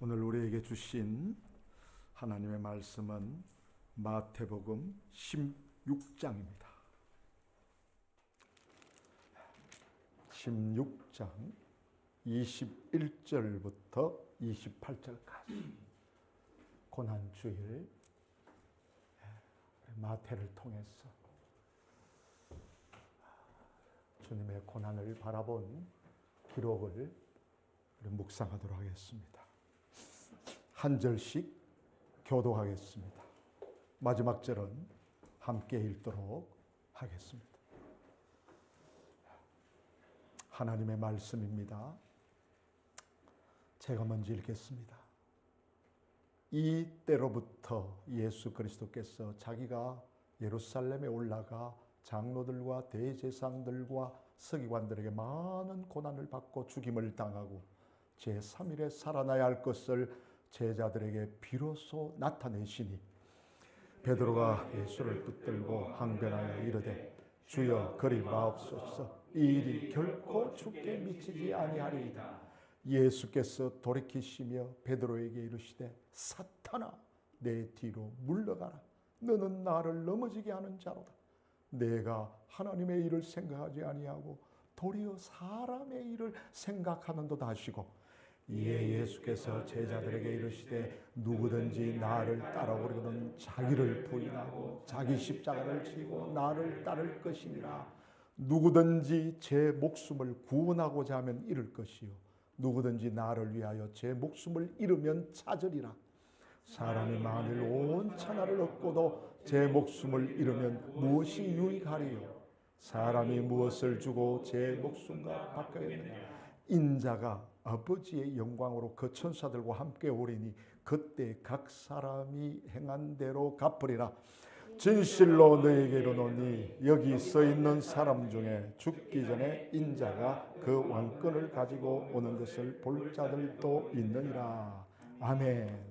오늘 우리에게 주신 하나님의 말씀은 마태복음 16장입니다. 16장 21절부터 28절까지 고난주일 마태를 통해서 주님의 고난을 바라본 기록을 묵상하도록 하겠습니다. 한 절씩 교독하겠습니다. 마지막 절은 함께 읽도록 하겠습니다. 하나님의 말씀입니다. 제가 먼저 읽겠습니다. 이 때로부터 예수 그리스도께서 자기가 예루살렘에 올라가 장로들과 대제사장들과 서기관들에게 많은 고난을 받고 죽임을 당하고 제3일에 살아나야 할 것을 제자들에게 비로소 나타내시니 베드로가 예수를 붙들고 항변하여 이르되 주여 그리 마옵소서 이 일이 결코 주께 미치지 아니하리이다. 예수께서 돌이키시며 베드로에게 이르시되 사탄아 내 뒤로 물러가라. 너는 나를 넘어지게 하는 자로다. 내가 하나님의 일을 생각하지 아니하고 도리어 사람의 일을 생각하는도다 하시고 이에 예수께서 제자들에게 이르시되 누구든지 나를 따라오려거든 자기를 부인하고 자기 십자가를 지고 나를 따를 것이니라. 누구든지 제 목숨을 구원하고자 하면 잃을 것이요 누구든지 나를 위하여 제 목숨을 잃으면 찾으리라. 사람이 만일 온 천하를 얻고도 제 목숨을 잃으면 무엇이 유익하리요? 사람이 무엇을 주고 제 목숨과 바꾸겠느냐? 인자가 아버지의 영광으로 그 천사들과 함께 오리니 그때 각 사람이 행한 대로 갚으리라. 진실로 너희에게 이르노니 여기 서 있는 사람 중에 죽기 전에 인자가 그 왕권을 가지고 오는 것을 볼 자들도 있느니라. 아멘.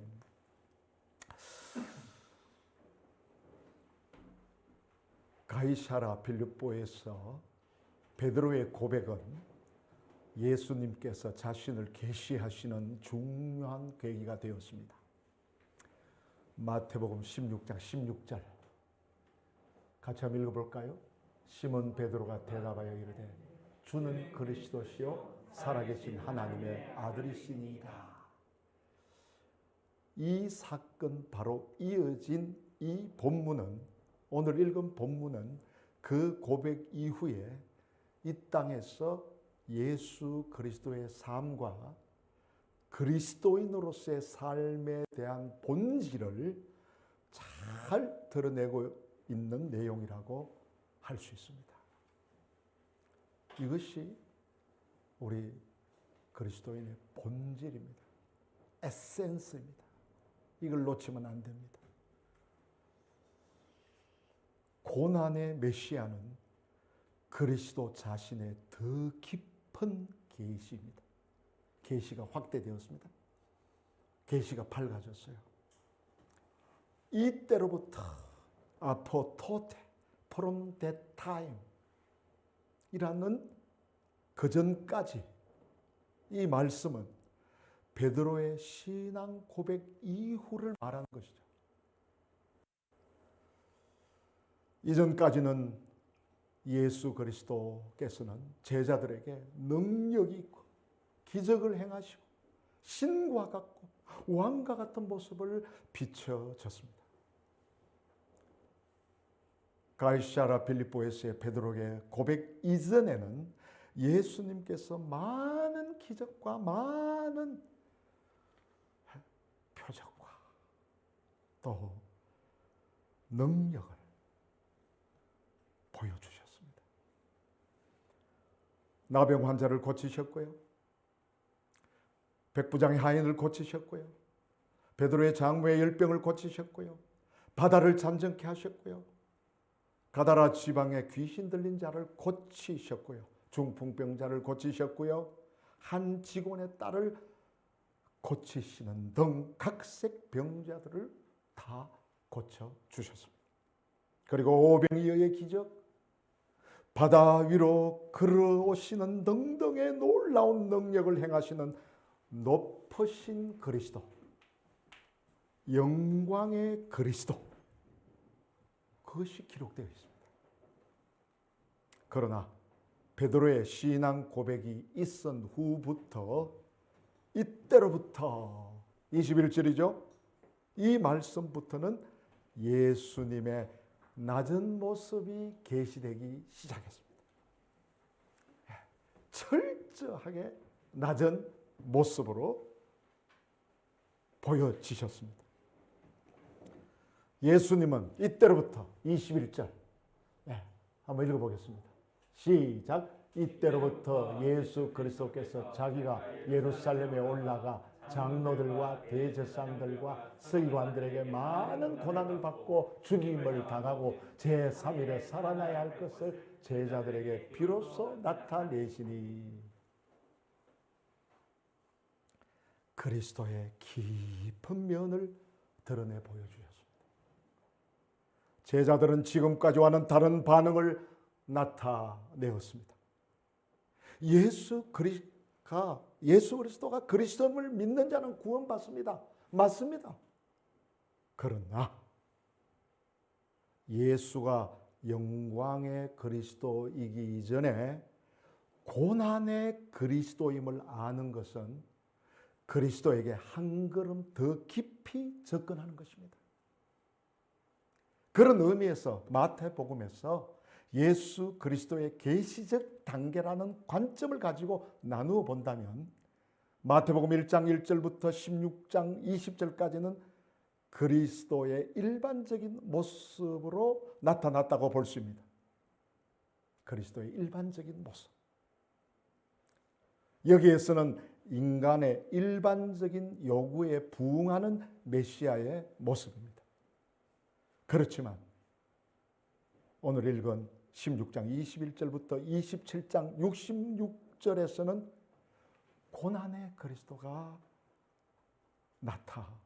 가이사랴 빌립보에서 베드로의 고백은 예수님께서 자신을 계시하시는 중요한 계기가 되었습니다. 마태복음 16장 16절 같이 한번 읽어볼까요? 시몬 베드로가 대답하여 이르되 주는 그리스도시요 살아계신 하나님의 아들이시니이다. 이 사건 바로 이어진 이 본문은, 오늘 읽은 본문은 그 고백 이후에 이 땅에서 예수 그리스도의 삶과 그리스도인으로서의 삶에 대한 본질을 잘 드러내고 있는 내용이라고 할 수 있습니다. 이것이 우리 그리스도인의 본질입니다. 에센스입니다. 이걸 놓치면 안 됩니다. 고난의 메시아는 그리스도 자신의 더 깊은 계시입니다. 계시가 확대되었습니다. 계시가 밝아졌어요. 이때로부터 아포토테 from that time 이라는 그전까지 이 말씀은 베드로의 신앙 고백 이후를 말하는 것이죠. 이전까지는 예수 그리스도께서는 제자들에게 능력이 있고 기적을 행하시고 신과 같고 왕과 같은 모습을 비춰졌습니다. 가이사랴 빌립보에서의 베드로의 고백 이전에는 예수님께서 많은 기적과 많은 표적과 또 능력을 보여주셨습니다. 나병 환자를 고치셨고요. 백부장의 하인을 고치셨고요. 베드로의 장모의 열병을 고치셨고요. 바다를 잠잠케 하셨고요. 가다라 지방의 귀신 들린 자를 고치셨고요. 중풍병자를 고치셨고요. 한 직원의 딸을 고치시는 등 각색 병자들을 다 고쳐주셨습니다. 그리고 오병이어의 기적, 바다 위로 걸어오시는 등등의 놀라운 능력을 행하시는 높으신 그리스도, 영광의 그리스도, 그것이 기록되어 있습니다. 그러나 베드로의 신앙 고백이 있은 후부터, 이때로부터 21절이죠. 이 말씀부터는 예수님의 낮은 모습이 계시되기 시작했습니다. 철저하게 낮은 모습으로 보여지셨습니다. 예수님은 이때로부터 21절 한번 읽어보겠습니다. 시작. 이때로부터 예수 그리스도께서 자기가 예루살렘에 올라가 장로들과 대제사장들과 서기관들에게 많은 고난을 받고 죽임을 당하고 제3일에 살아나야 할 것을 제자들에게 비로소 나타내시니, 그리스도의 깊은 면을 드러내 보여주셨습니다. 제자들은 지금까지와는 다른 반응을 나타내었습니다. 예수 그리스도가 그리스도를 믿는 자는 구원받습니다. 맞습니다. 그러나 예수가 영광의 그리스도이기 이전에 고난의 그리스도임을 아는 것은 그리스도에게 한 걸음 더 깊이 접근하는 것입니다. 그런 의미에서 마태복음에서 예수 그리스도의 계시적 단계라는 관점을 가지고 나누어 본다면 마태복음 1장 1절부터 16장 20절까지는 그리스도의 일반적인 모습으로 나타났다고 볼 수 있습니다. 그리스도의 일반적인 모습. 여기에서는 인간의 일반적인 요구에 부응하는 메시아의 모습입니다. 그렇지만 오늘 읽은 16장 21절부터 27장 66절에서는 고난의 그리스도가 나타납니다.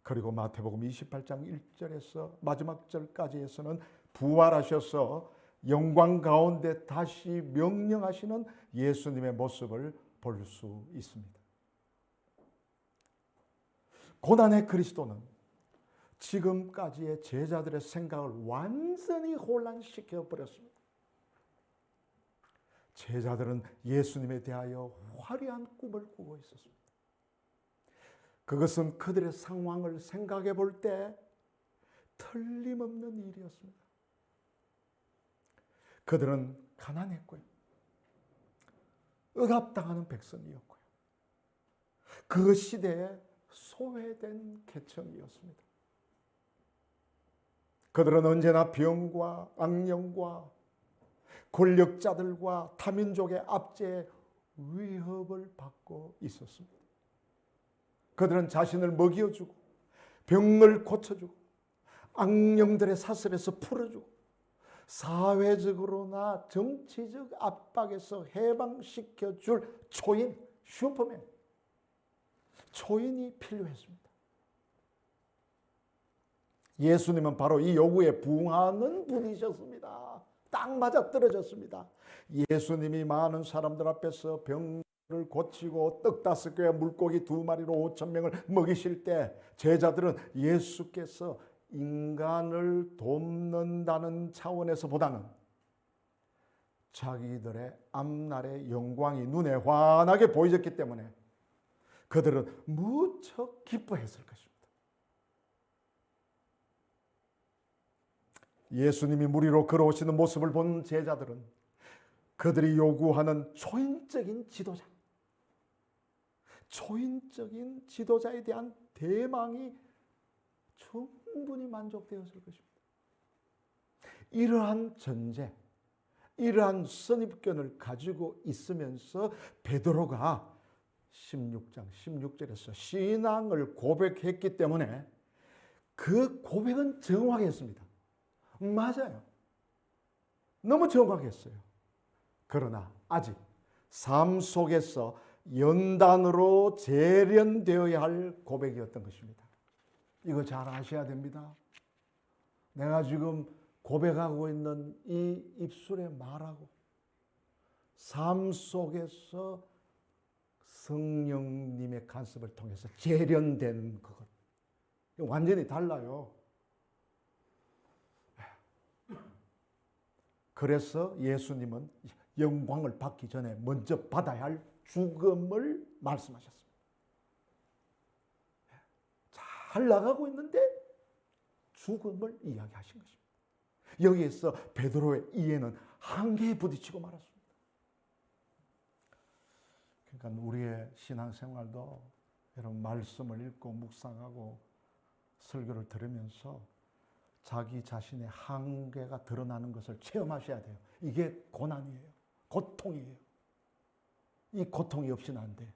그리고 마태복음 28장 1절에서 마지막 절까지에서는 부활하셔서 영광 가운데 다시 명령하시는 예수님의 모습을 볼 수 있습니다. 고난의 그리스도는 지금까지의 제자들의 생각을 완전히 혼란시켜 버렸습니다. 제자들은 예수님에 대하여 화려한 꿈을 꾸고 있었습니다. 그것은 그들의 상황을 생각해 볼 때 틀림없는 일이었습니다. 그들은 가난했고요, 억압당하는 백성이었고요, 그 시대에 소외된 계층이었습니다. 그들은 언제나 병과 악령과 권력자들과 타민족의 압제에 위협을 받고 있었습니다. 그들은 자신을 먹여주고 병을 고쳐주고 악령들의 사슬에서 풀어주고 사회적으로나 정치적 압박에서 해방시켜줄 초인, 슈퍼맨, 초인이 필요했습니다. 예수님은 바로 이 요구에 부응하는 분이셨습니다. 딱 맞아떨어졌습니다. 예수님이 많은 사람들 앞에서 병을 고치고 떡 5개와 물고기 2마리로 5,000명을 먹이실 때 제자들은 예수께서 인간을 돕는다는 차원에서 보다는 자기들의 앞날의 영광이 눈에 환하게 보여졌기 때문에 그들은 무척 기뻐했을 것입니다. 예수님이 무리로 걸어오시는 모습을 본 제자들은 그들이 요구하는 초인적인 지도자에 대한 대망이 충분히 만족되었을 것입니다. 이러한 전제, 이러한 선입견을 가지고 있으면서 베드로가 16장 16절에서 신앙을 고백했기 때문에 그 고백은 정확히 했습니다. 맞아요. 너무 정확히 했어요. 그러나 아직 삶 속에서 연단으로 재련되어야 할 고백이었던 것입니다. 이거 잘 아셔야 됩니다. 내가 지금 고백하고 있는 이 입술의 말하고 삶 속에서 성령님의 간섭을 통해서 재련된 그것. 완전히 달라요. 그래서 예수님은 영광을 받기 전에 먼저 받아야 할 죽음을 말씀하셨습니다. 잘 나가고 있는데 죽음을 이야기하신 것입니다. 여기에서 베드로의 이해는 한계에 부딪히고 말았습니다. 그러니까 우리의 신앙생활도 여러분 말씀을 읽고 묵상하고 설교를 들으면서 자기 자신의 한계가 드러나는 것을 체험하셔야 돼요. 이게 고난이에요. 고통이에요. 이 고통이 없이는 안 돼요.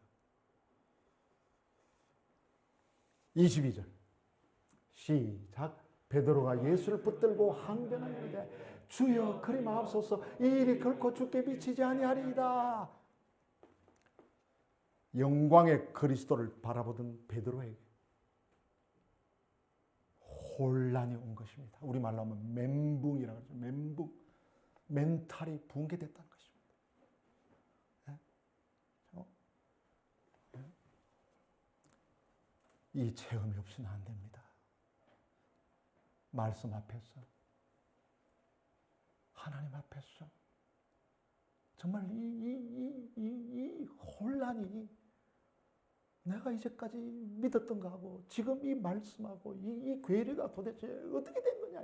22절 시작. 베드로가 예수를 붙들고 항변하는데 주여 그리 마옵소서 이 일이 결코 주께 미치지 아니하리이다. 영광의 그리스도를 바라보던 베드로에게 혼란이 온 것입니다. 우리말로 하면 멘붕이라고 하죠. 멘붕. 멘탈이 붕괴됐다는 것입니다. 이 체험이 없이는 안 됩니다. 말씀 앞에서, 하나님 앞에서 정말 이 혼란이 내가 이제까지 믿었던 거하고 지금 이 말씀하고 이 괴리가 도대체 어떻게 된 거냐.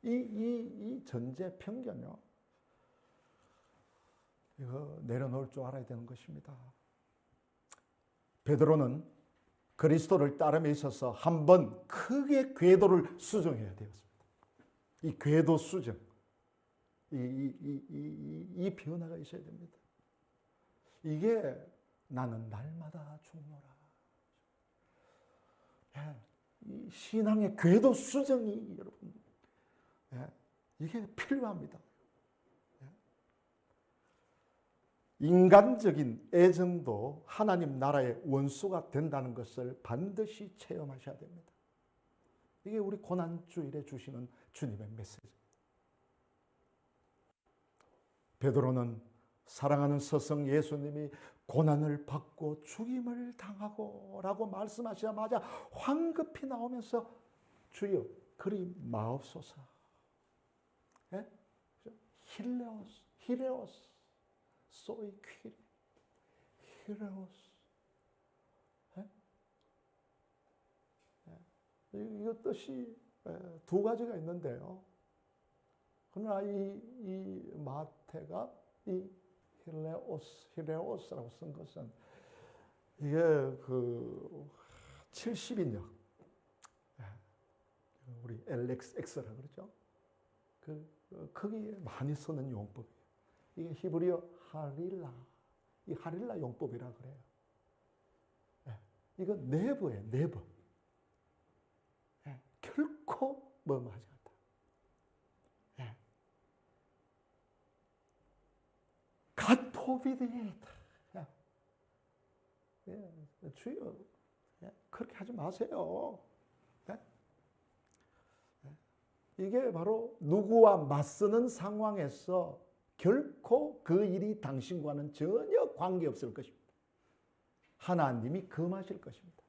이 전제 편견요. 이거 내려놓을 줄 알아야 되는 것입니다. 베드로는 그리스도를 따름에 있어서 한번 크게 궤도를 수정해야 되었습니다. 이 궤도 수정, 이 변화가 있어야 됩니다. 이게 나는 날마다 죽노라. 이 신앙의 궤도 수정이 여러분, 이게 필요합니다. 인간적인 애정도 하나님 나라의 원수가 된다는 것을 반드시 체험하셔야 됩니다. 이게 우리 고난주일에 주시는 주님의 메시지입니다. 베드로는 사랑하는 스승 예수님이 고난을 받고 죽임을 당하고 라고 말씀하시자마자 황급히 나오면서 주여 그리 마옵소서. 히레오스 소이 퀴리 히레오스. 이 뜻이 두 가지가 있는데요. 그러나 이 마태가 이 히레오스라고 쓴 것은 이게 그 70인역 우리 LXX라 그러죠. 거기에 많이 쓰는 용법이에요. 이게 히브리어 하릴라, 이 하릴라 용법이라 그래요. 이거 네버예요, 네버. 결코 뭐하지 않다. God forbid. 주여, 그렇게 하지 마세요. 이게 바로 누구와 맞서는 상황에서 결코 그 일이 당신과는 전혀 관계없을 것입니다. 하나님이 금하실 것입니다.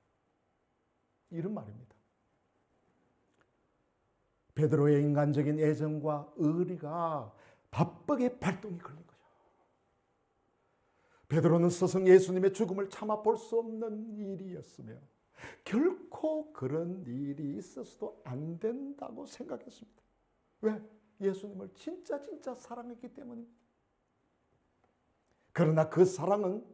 이런 말입니다. 베드로의 인간적인 애정과 의리가 바쁘게 발동이 걸린 거죠. 베드로는 스승 예수님의 죽음을 참아 볼 수 없는 일이었으며 결코 그런 일이 있어서도 안 된다고 생각했습니다. 왜? 예수님을 진짜 사랑했기 때문입니다. 그러나 그 사랑은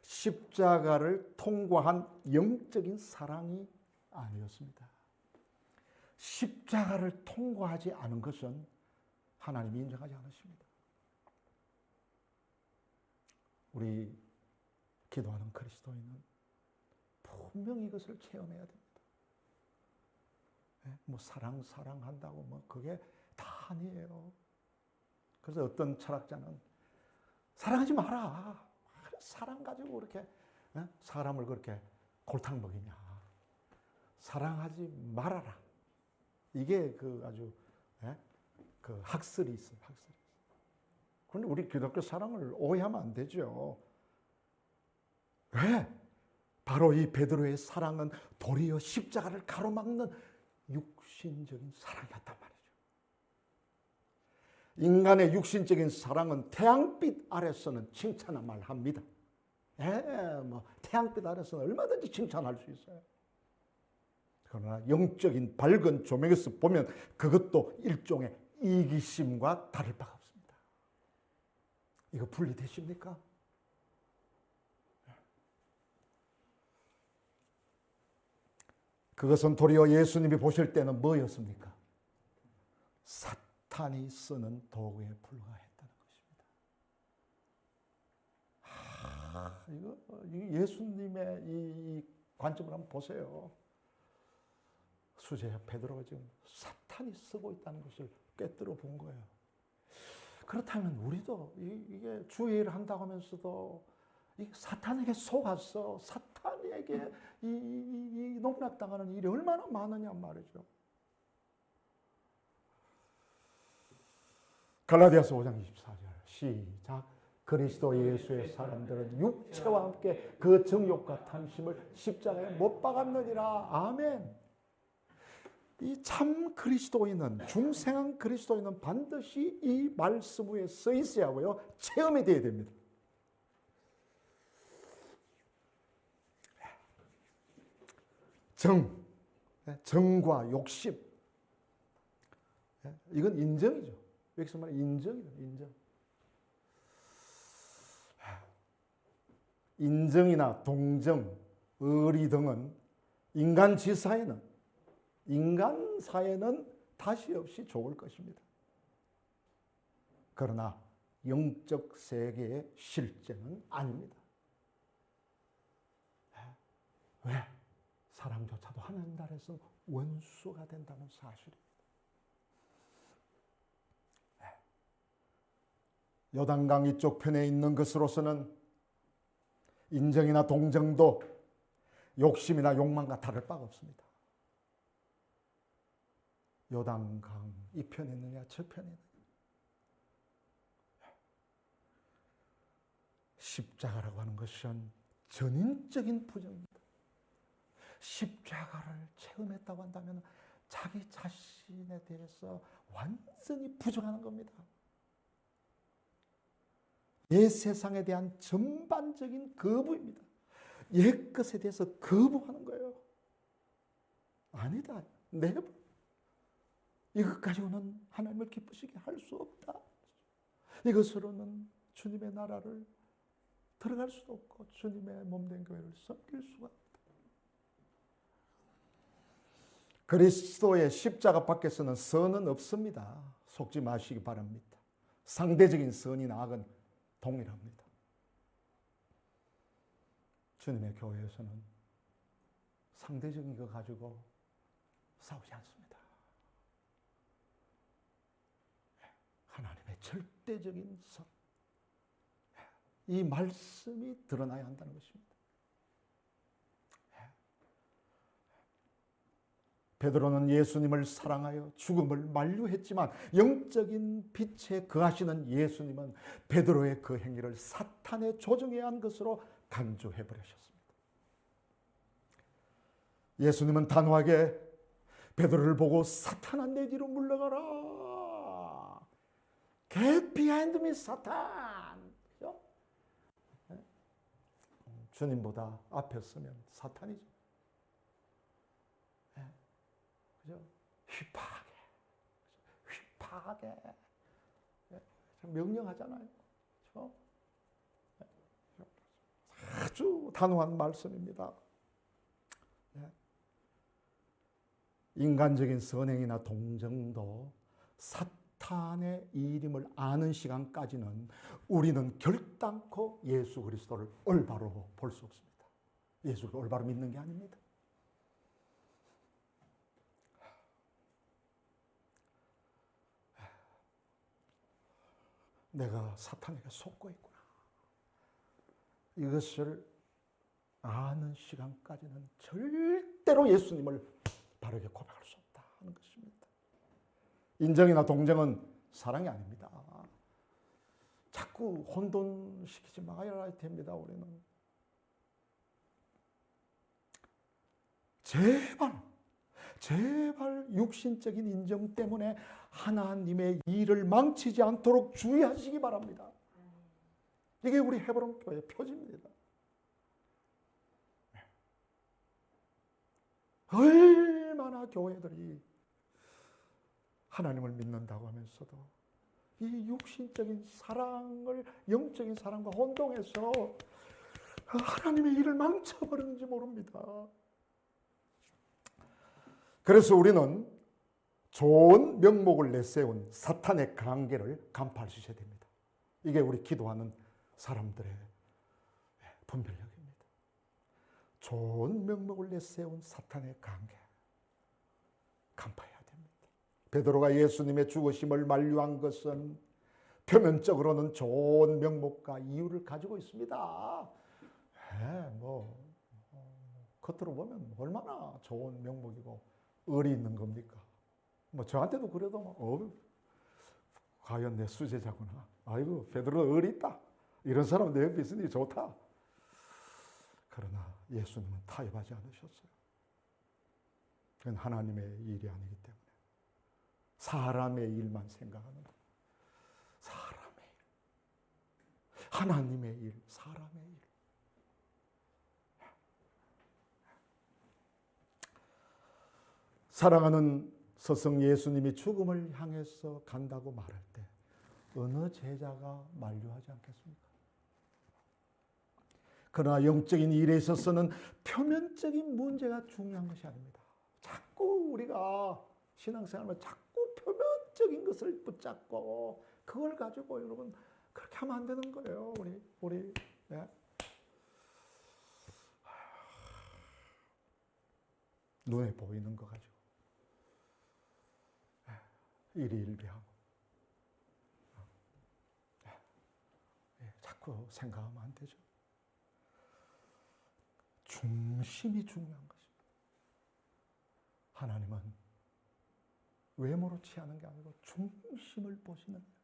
십자가를 통과한 영적인 사랑이 아니었습니다. 십자가를 통과하지 않은 것은 하나님이 인정하지 않으십니다. 우리 기도하는 그리스도인은 분명히 이것을 체험해야 됩니다. 뭐 사랑한다고 뭐 그게 다 아니에요. 그래서 어떤 철학자는 사랑하지 마라. 사랑 가지고 그렇게 사람을 그렇게 골탕 먹이냐. 사랑하지 말아라. 이게 그 아주 그 학설이 있어요. 학설이. 그런데 우리 기독교 사랑을 오해하면 안 되죠. 왜? 바로 이 베드로의 사랑은 도리어 십자가를 가로막는 육신적인 사랑이었단 말이죠. 인간의 육신적인 사랑은 태양빛 아래서는 칭찬할 만합니다. 태양빛 아래서는 얼마든지 칭찬할 수 있어요. 그러나 영적인 밝은 조명에서 보면 그것도 일종의 이기심과 다를 바가 없습니다. 이거 분리되십니까? 그것은 도리어 예수님이 보실 때는 뭐였습니까? 사탄이 쓰는 도구에 불과했다는 것입니다. 이거 예수님의 이 관점을 한번 보세요. 수제자 베드로가 지금 사탄이 쓰고 있다는 것을 꿰뚫어 본 거예요. 그렇다면 우리도 이게 주의를 한다고 하면서도 사탄에게 속아서 사탄에게 이 농락당하는 일이 얼마나 많으냐 말이죠. 갈라디아서 5장 24절 시작. 그리스도 예수의 사람들은 육체와 함께 그 정욕과 탐심을 십자가에 못 박았느니라. 아멘. 이 참 그리스도인은, 중생한 그리스도인은 반드시 이 말씀 위에 서 있어야 하고요, 체험이 되어야 됩니다. 정과 욕심, 이건 인정이죠. 여기서 말하는 인정이죠. 인정이나 동정, 의리 등은 인간 사회는 다시 없이 좋을 것입니다. 그러나 영적 세계의 실제는 아닙니다. 왜? 사랑조차도 하나님 나라에서 원수가 된다는 사실입니다. 요단강 이쪽 편에 있는 것으로서는 인정이나 동정도 욕심이나 욕망과 다를 바가 없습니다. 요단강 이 편에 있느냐 저 편에 있느냐. 십자가라고 하는 것은 전인적인 부정입니다. 십자가를 체험했다고 한다면 자기 자신에 대해서 완전히 부정하는 겁니다. 옛 세상에 대한 전반적인 거부입니다. 옛 것에 대해서 거부하는 거예요. 아니다. 내버. 이것 가지고는 하나님을 기쁘시게 할 수 없다. 이것으로는 주님의 나라를 들어갈 수도 없고 주님의 몸된 교회를 섬길 수가 없다. 그리스도의 십자가 밖에서는 선은 없습니다. 속지 마시기 바랍니다. 상대적인 선이나 악은 동일합니다. 주님의 교회에서는 상대적인 거 가지고 싸우지 않습니다. 하나님의 절대적인 선, 이 말씀이 드러나야 한다는 것입니다. 베드로는 예수님을 사랑하여 죽음을 만류했지만 영적인 빛에 거하시는 예수님은 베드로의 그 행위를 사탄의 조정에 의한 것으로 간주해 버리셨습니다. 예수님은 단호하게 베드로를 보고 사탄아 내 뒤로 물러가라. Get behind me, 사탄. 그죠? 주님보다 앞에 서면 사탄이죠. 그죠? 휘파하게 명령하잖아요. 그죠? 아주 단호한 말씀입니다. 인간적인 선행이나 동정도 사탄의 일임을 아는 시간까지는 우리는 결단코 예수 그리스도를 올바로 볼 수 없습니다. 예수를 올바로 믿는 게 아닙니다. 내가 사탄에게 속고 있구나. 이것을 아는 시간까지는 절대로 예수님을 바르게 고백할 수 없다 하는 것입니다. 인정이나 동정은 사랑이 아닙니다. 자꾸 혼돈시키지 말아야 됩니다. 우리는 제발 육신적인 인정 때문에 하나님의 일을 망치지 않도록 주의하시기 바랍니다. 이게 우리 헤브론 교회의 표지입니다. 얼마나 교회들이 하나님을 믿는다고 하면서도 이 육신적인 사랑을, 영적인 사랑과 혼동해서 하나님의 일을 망쳐버리는지 모릅니다. 그래서 우리는 좋은 명목을 내세운 사탄의 관계를 간파할 수 있어야 됩니다. 이게 우리 기도하는 사람들의 분별력입니다. 좋은 명목을 내세운 사탄의 관계 간파해야 됩니다. 베드로가 예수님의 죽으심을 만류한 것은 표면적으로는 좋은 명목과 이유를 가지고 있습니다. 겉으로 보면 얼마나 좋은 명목이고 의리 있는 겁니까? 저한테도 그래도 과연 내 수제자구나. 아이고 베드로 의리 있다. 이런 사람 내 옆에 있으니 좋다. 그러나 예수님은 타협하지 않으셨어요. 그건 하나님의 일이 아니기 때문에 사람의 일만 생각하는 거예요. 사람의 일, 하나님의 일, 사람의 일. 사랑하는 스승 예수님이 죽음을 향해서 간다고 말할 때 어느 제자가 만류하지 않겠습니까? 그러나 영적인 일에 있어서는 표면적인 문제가 중요한 것이 아닙니다. 자꾸 우리가 신앙생활을 자꾸 표면적인 것을 붙잡고 그걸 가지고 여러분 그렇게 하면 안 되는 거예요. 우리 네. 눈에 보이는 거 가지고 일희일비하고 자꾸 생각하면 안 되죠. 중심이 중요한 것입니다. 하나님은 외모로 취하는 게 아니고 중심을 보시는 거예요.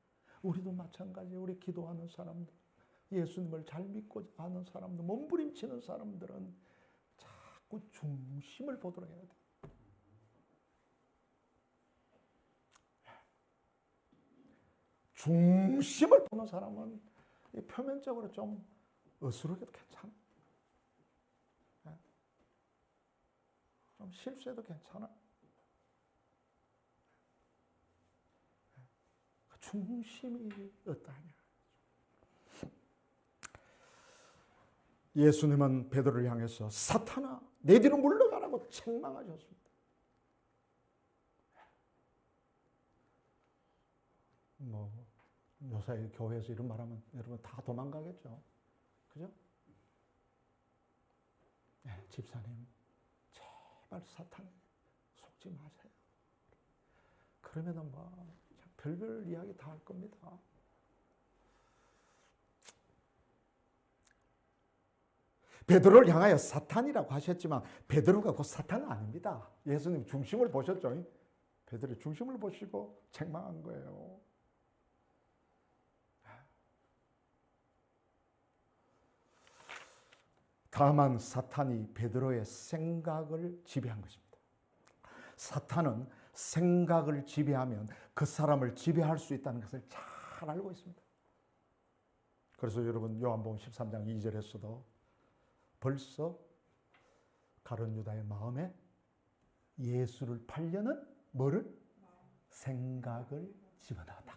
우리도 마찬가지. 우리 기도하는 사람들, 예수님을 잘 믿고 아는 사람들, 몸부림치는 사람들은 자꾸 중심을 보도록 해야 돼요. 중심을 보는 사람은 표면적으로 좀 어수룩해도 괜찮아. 좀 실수해도 괜찮아. 중심이 어떠하냐. 예수님은 베드로를 향해서 사탄아 내 뒤로 물러가라고 책망하셨습니다. 요새 교회에서 이런 말하면 여러분 다 도망가겠죠. 그죠? 집사님 제발 사탄에 속지 마세요. 그러면은 별별 이야기 다 할 겁니다. 베드로를 향하여 사탄이라고 하셨지만 베드로가 그 사탄은 아닙니다. 예수님 중심을 보셨죠? 베드로의 중심을 보시고 책망한 거예요. 다만 사탄이 베드로의 생각을 지배한 것입니다. 사탄은 생각을 지배하면 그 사람을 지배할 수 있다는 것을 잘 알고 있습니다. 그래서 여러분 요한복음 13장 2절에서도 벌써 가룟 유다의 마음에 예수를 팔려는 뭐를? 생각을 집어넣었다.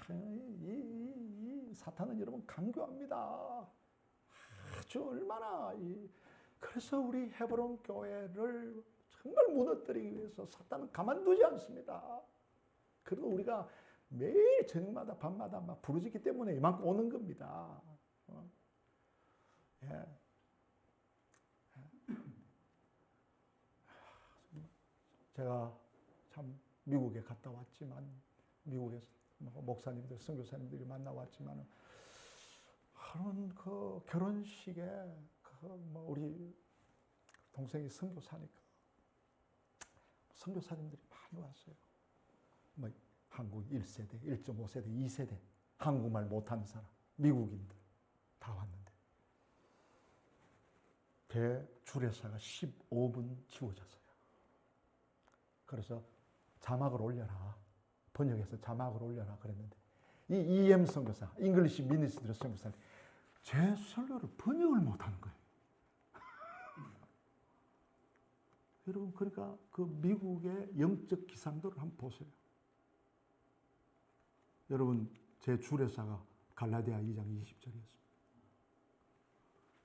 이 사탄은 여러분 강교합니다. 아주 얼마나 그래서 우리 헤브론 교회를 정말 무너뜨리기 위해서 사탄은 가만두지 않습니다. 그리고 우리가 매일 저녁마다 밤마다 막 부르짖기 때문에 이만큼 오는 겁니다. 제가 참 미국에 갔다 왔지만 미국에서 목사님들, 선교사님들이 만나왔지만 그 결혼식에 우리 동생이 선교사니까 선교사님들이 많이 왔어요. 한국 1세대, 1.5세대, 2세대 한국말 못하는 사람, 미국인들 다 왔는데 배 주례사가 15분 지워졌어요. 그래서 자막을 올려라. 번역해서 자막을 올려라 그랬는데 이 EM 선교사, 잉글리시 미니스트리 선교사님 제 설교를 번역을 못하는 거예요. 여러분 그러니까 그 미국의 영적 기상도를 한번 보세요. 여러분 제 주례사가 갈라디아 2장 20절이었습니다.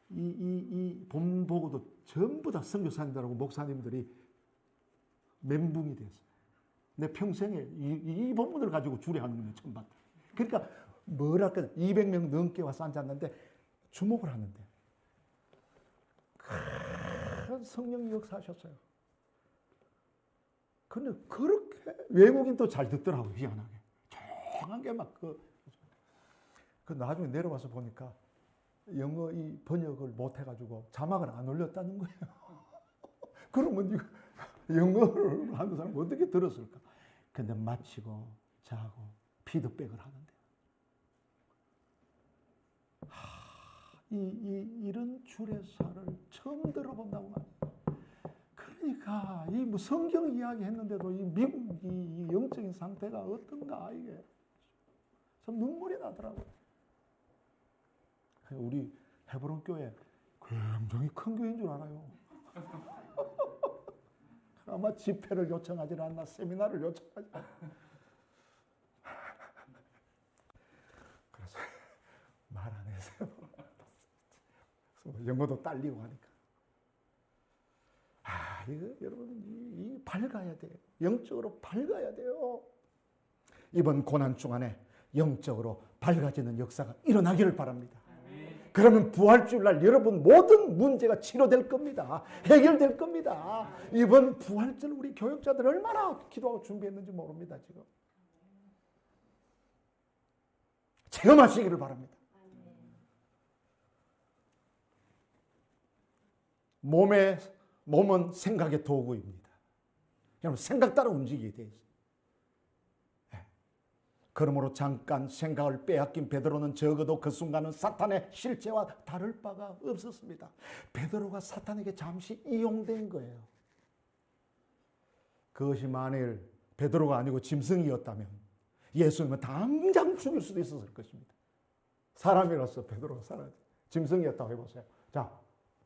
이 본 보고도 전부 다 선교사님들하고 목사님들이 멘붕이 됐어요. 내 평생에 이 본문을 가지고 주례하는 건 처음 봤다. 그러니까 뭐랄까 200명 넘게 와서 앉았는데 주목을 하는데 큰 성령 역사하셨어요. 근데 그렇게 외국인도 잘 듣더라고요. 희한하게. 조용한 게 막 그 나중에 내려와서 보니까 영어 이 번역을 못 해가지고 자막을 안 올렸다는 거예요. 그러면 이거 영어를 하는 사람 어떻게 들었을까? 근데 마치고 자고 피드백을 하는데 이런 주례사를 처음 들어본다고 말이에요. 그러니까 이 뭐 성경 이야기 했는데도 이 미국이 이 영적인 상태가 어떤가 이게 참 눈물이 나더라고요. 우리 헤브론 교회 굉장히 큰 교회인 줄 알아요. 아마 집회를 요청하지 않나 세미나를 요청하지 않나. 그래서 말 안 했어요. 영어도 딸리고 하니까. 이거 여러분 이 밝아야 돼요. 영적으로 밝아야 돼요. 이번 고난 중간에 영적으로 밝아지는 역사가 일어나기를 바랍니다. 그러면 부활주일날 여러분 모든 문제가 치료될 겁니다. 해결될 겁니다. 이번 부활절 우리 교육자들 얼마나 기도하고 준비했는지 모릅니다. 지금. 체험하시기를 바랍니다. 몸은 생각의 도구입니다. 여러분 생각 따라 움직이게 돼 있어요. 그러므로 잠깐 생각을 빼앗긴 베드로는 적어도 그 순간은 사탄의 실체와 다를 바가 없었습니다. 베드로가 사탄에게 잠시 이용된 거예요. 그것이 만일 베드로가 아니고 짐승이었다면 예수님은 당장 죽일 수도 있었을 것입니다. 사람이라서 베드로가 사람, 짐승이었다고 해보세요. 자,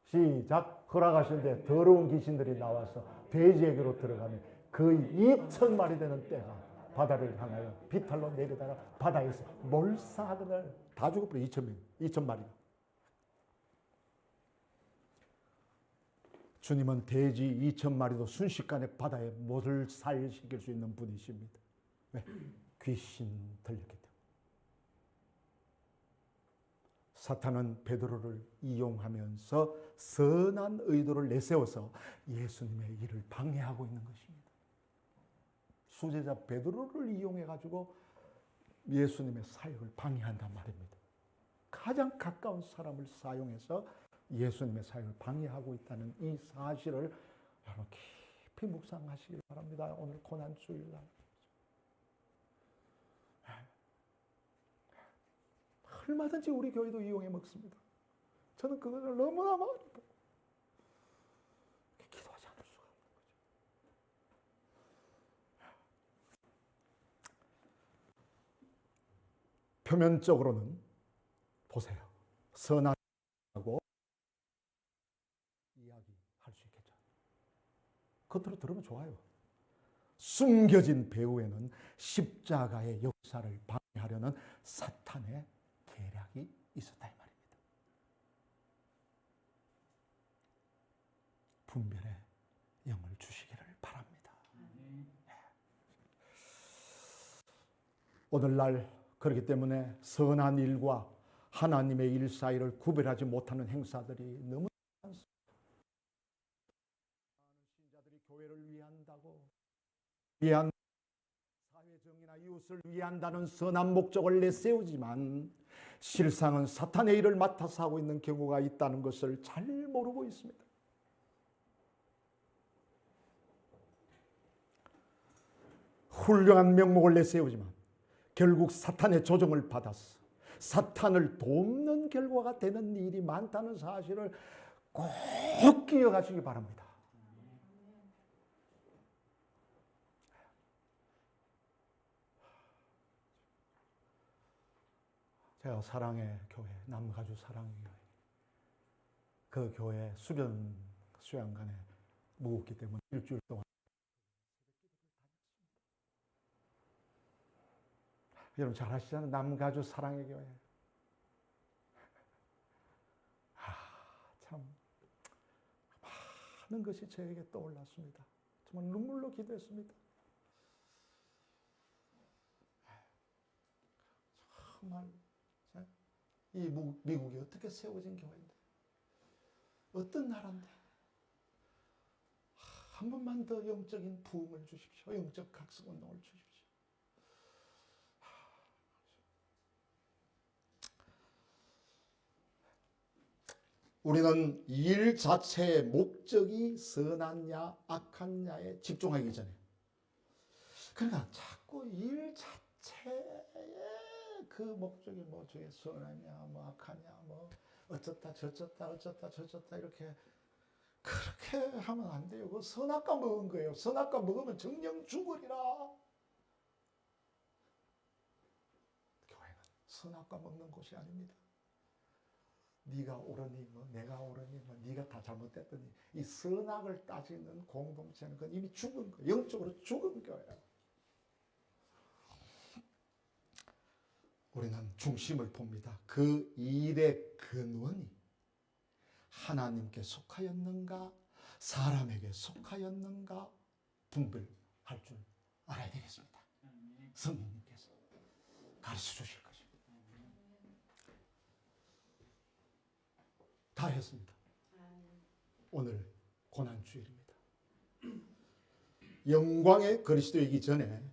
시작. 허락하신데 더러운 귀신들이 나와서 돼지에게로 들어가면 거의 2,000마리 되는 떼가 바다를 향하여 비탈로 내리다가 바다에서 몰사하거늘 다 죽어버려. 2,000마리가. 주님은 돼지 2,000마리도 순식간에 바다에 못을 살시킬 수 있는 분이십니다. 왜? 귀신 들렸기 때문에. 사탄은 베드로를 이용하면서 선한 의도를 내세워서 예수님의 일을 방해하고 있는 것입니다. 수제자 베드로를 이용해가지고 예수님의 사역을 방해한단 말입니다. 가장 가까운 사람을 사용해서 예수님의 사역을 방해하고 있다는 이 사실을 여러분 깊이 묵상하시길 바랍니다. 오늘 고난주일날. 얼마든지 우리 교회도 이용해 먹습니다. 저는 그것을 너무나 많이 보고 기도하지 않을 수가 없는 거죠. 표면적으로는 보세요. 선하고 이야기할 수 있겠죠. 겉으로 들으면 좋아요. 숨겨진 배후에는 십자가의 역사를 방해하려는 사탄의 계략이 있었다 이 말입니다. 분별의 영을 주시기를 바랍니다. 오늘날 그렇기 때문에 선한 일과 하나님의 일 사이를 구별하지 못하는 행사들이 너무 많습니다. 신자들이 교회를 위한다고 사회정의나 이웃을 위한다는 선한 목적을 내세우지만 실상은 사탄의 일을 맡아서 하고 있는 경우가 있다는 것을 잘 모르고 있습니다. 훌륭한 명목을 내세우지만 결국 사탄의 조종을 받았어. 사탄을 돕는 결과가 되는 일이 많다는 사실을 꼭 기억하시기 바랍니다. 제가 사랑의 교회, 남가주 사랑의 교회, 그 교회 수련 수양관에 묵었기 때문에 일주일 동안 여러분 잘 아시잖아요. 남가주 사랑의 교회. 참 많은 것이 저에게 떠올랐습니다. 정말 눈물로 기도했습니다. 정말 이 미국이 어떻게 세워진 교회인데, 어떤 나라인데, 한 번만 더 영적인 부흥을 주십시오. 영적 각성운동을 주십시오. 우리는 일 자체의 목적이 선하냐 악하냐에 집중하기 전에, 그러니까 자꾸 일 자체의 그 목적이 뭐 저게 선하냐 뭐 악하냐 뭐 어쩌다 저쩌다 이렇게 그렇게 하면 안 돼요. 그 선악과 먹은 거예요. 선악과 먹으면 정령 죽으리라. 교회는 선악과 먹는 곳이 아닙니다. 네가 옳으니 뭐 내가 옳으니 뭐 네가 다 잘못됐더니 이 선악을 따지는 공동체는 그건 이미 죽은 거예요. 영적으로 죽은 거예요. 우리는 중심을 봅니다. 그 일의 근원이 하나님께 속하였는가 사람에게 속하였는가 분별할 줄 알아야 되겠습니다. 성령님께서 가르쳐 주실 것입니다. 다 했습니다. 오늘 고난주일입니다. 영광의 그리스도이기 전에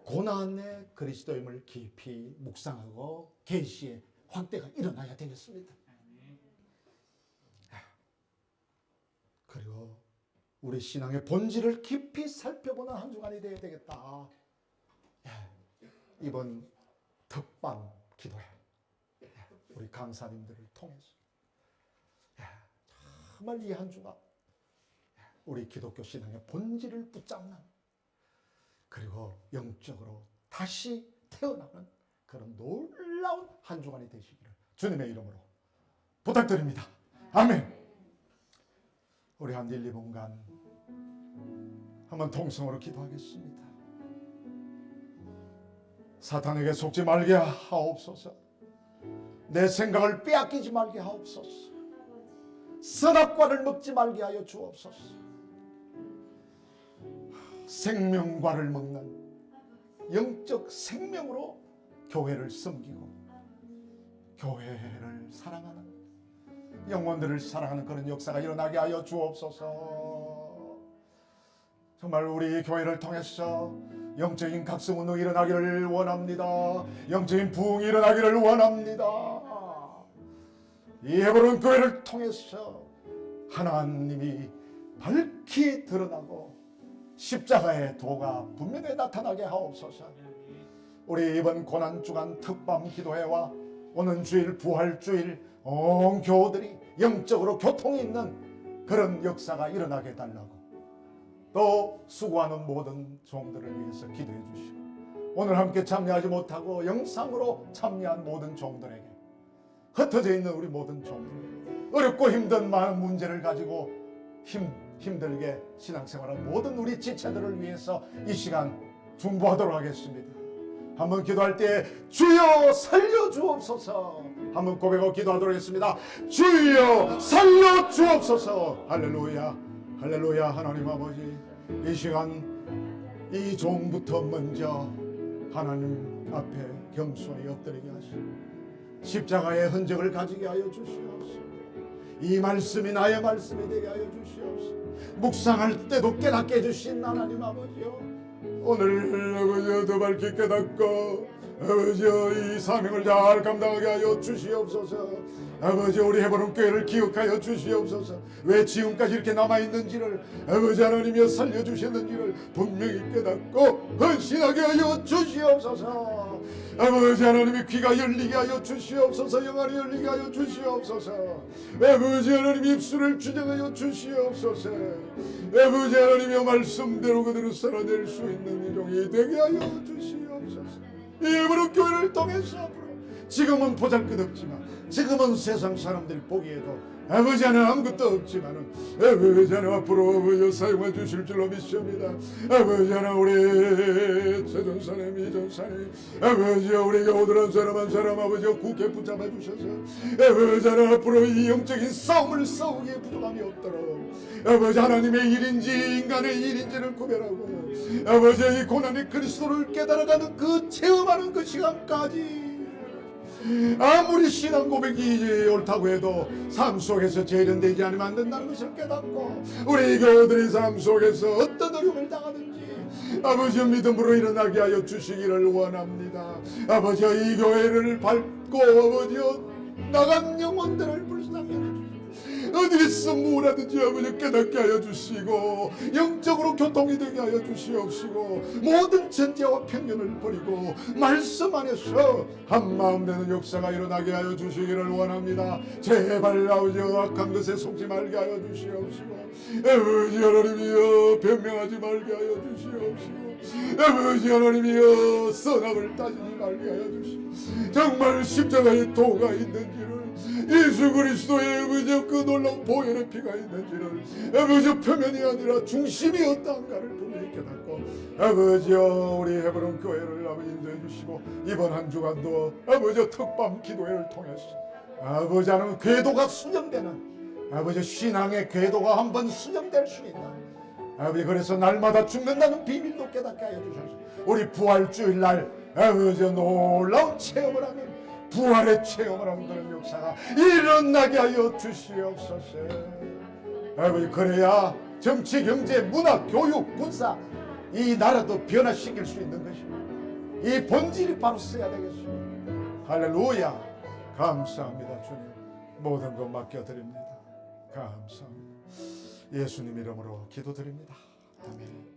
고난의 그리스도임을 깊이 묵상하고 계시의 확대가 일어나야 되겠습니다. 그리고 우리 신앙의 본질을 깊이 살펴보는 한 주간이 되어야 되겠다. 이번 특방 기도회 우리 강사님들을 통해서 정말 이 한 주간 우리 기독교 신앙의 본질을 붙잡는, 그리고 영적으로 다시 태어나는 그런 놀라운 한 주간이 되시기를 주님의 이름으로 부탁드립니다. 아멘. 우리 한 1, 2분간 한번 통성으로 기도하겠습니다. 사탄에게 속지 말게 하옵소서. 내 생각을 빼앗기지 말게 하옵소서. 선악과를 먹지 말게 하여 주옵소서. 생명과를 먹는 영적 생명으로 교회를 섬기고 교회를 사랑하는, 영혼들을 사랑하는 그런 역사가 일어나게 하여 주옵소서. 정말 우리 교회를 통해서 영적인 각성운동이 일어나기를 원합니다. 영적인 부흥이 일어나기를 원합니다. 이 헤브론 교회를 통해서 하나님이 밝히 드러나고 십자가의 도가 분명히 나타나게 하옵소서. 우리 이번 고난주간 특밤 기도회와 오는 주일 부활주일 온 교우들이 영적으로 교통이 있는 그런 역사가 일어나게 해달라고, 또 수고하는 모든 종들을 위해서 기도해 주시고, 오늘 함께 참여하지 못하고 영상으로 참여한 모든 종들에게, 흩어져 있는 우리 모든 종들, 어렵고 힘든 많은 문제를 가지고 힘들게 신앙생활한 모든 우리 지체들을 위해서 이 시간 중보하도록 하겠습니다. 한번 기도할 때 주여 살려 주옵소서 한번 고백하고 기도하도록 하겠습니다. 주여 살려 주옵소서. 할렐루야 할렐루야. 하나님 아버지, 이 시간 이 종부터 먼저 하나님 앞에 겸손히 엎드리게 하시고 십자가의 흔적을 가지게 하여 주시옵소서. 이 말씀이 나의 말씀이 되게 하여 주시옵소서. 묵상할 때도 깨닫게 해주신 하나님 아버지요, 오늘 아버지요 더 밝게 깨닫고 아버지여 이 사명을 잘 감당하게 하여 주시옵소서. 아버지 우리 헤브론 교회를 기억하여 주시옵소서. 왜 지금까지 이렇게 남아있는지를 아버지 하나님이 살려주셨는지를 분명히 깨닫고 헌신하게 하여 주시옵소서. 아버지 하나님이 귀가 열리게 하여 주시옵소서. 영안이 열리게 하여 주시옵소서. 아버지 하나님 입술을 주장하여 주시옵소서. 아버지 하나님의 말씀대로 그대로 살아낼 수 있는 이종이 되게 하여 주시옵소서. 이 헤브론 교회를 통해서 앞으로 지금은 보잘것없지만 지금은 세상 사람들이 보기에도 아버지 하나님 아무것도 없지만은 아버지 하나님 앞으로 아버지 사용해 주실 줄로 믿습니다. 아버지 하나님 우리 최전사님 이전사님 아버지 우리가 오늘한 사람 한 사람 아버지 굳게 붙잡아 주셔서 아버지 하나님 앞으로 이 영적인 싸움을 싸우기에 부족함이 없도록 아버지 하나님의 일인지 인간의 일인지를 구별하고 아버지 이 고난의 그리스도를 깨달아가는 그 체험하는 그 시간까지 아무리 신앙 고백이 옳다고 해도 삶 속에서 재련되지 않으면 안 된다는 것을 깨닫고 우리 교우들의 삶 속에서 어떤 어려움을 당하든지 아버지 믿음으로 일어나게 하여 주시기를 원합니다. 아버지 이 교회를 밟고 아버지 나간 영혼들을 불쌍히 해주시고 어디서 무엇하든지 아버지 깨닫게 하여 주시고 영적으로 교통이 되게 하여 주시옵시고 모든 전제와 편견을 버리고 말씀 안에서 한마음 되는 역사가 일어나게 하여 주시기를 원합니다. 제발 아버지 악한 것에 속지 말게 하여 주시옵시고 아버지 하나님이여 변명하지 말게 하여 주시옵시고 아버지 하나님이여 선악을 따지지 말게 하여 주시고 정말 십자가의 도가 있는지를 예수 그리스도의 아버지 그 놀라운 보혈의 피가 있는지를 아버지 표면이 아니라 중심이 어떠한가를 분명히 깨닫고 아버지여 우리 헤브론 교회를 아버지 인도해 주시고 이번 한 주간도 아버지 특밤 기도회를 통해서 아버지 하나님 궤도가 수정되는 아버지 신앙의 궤도가 한번 수정될 수 있는 아버지 그래서 날마다 죽는다는 비밀도 깨닫게 하여 주셔서 우리 부활주일날 아버지 놀라운 체험을 하는 부활의 체험을 하는 그런 역사가 일어나게 하여 주시옵소서. 아버지 그래야 정치, 경제, 문화, 교육, 군사 이 나라도 변화시킬 수 있는 것입니다. 이 본질이 바로 써야 되겠습니다. 할렐루야. 감사합니다. 주님 모든 것 맡겨드립니다. 감사합니다. 예수님 이름으로 기도드립니다. 아멘.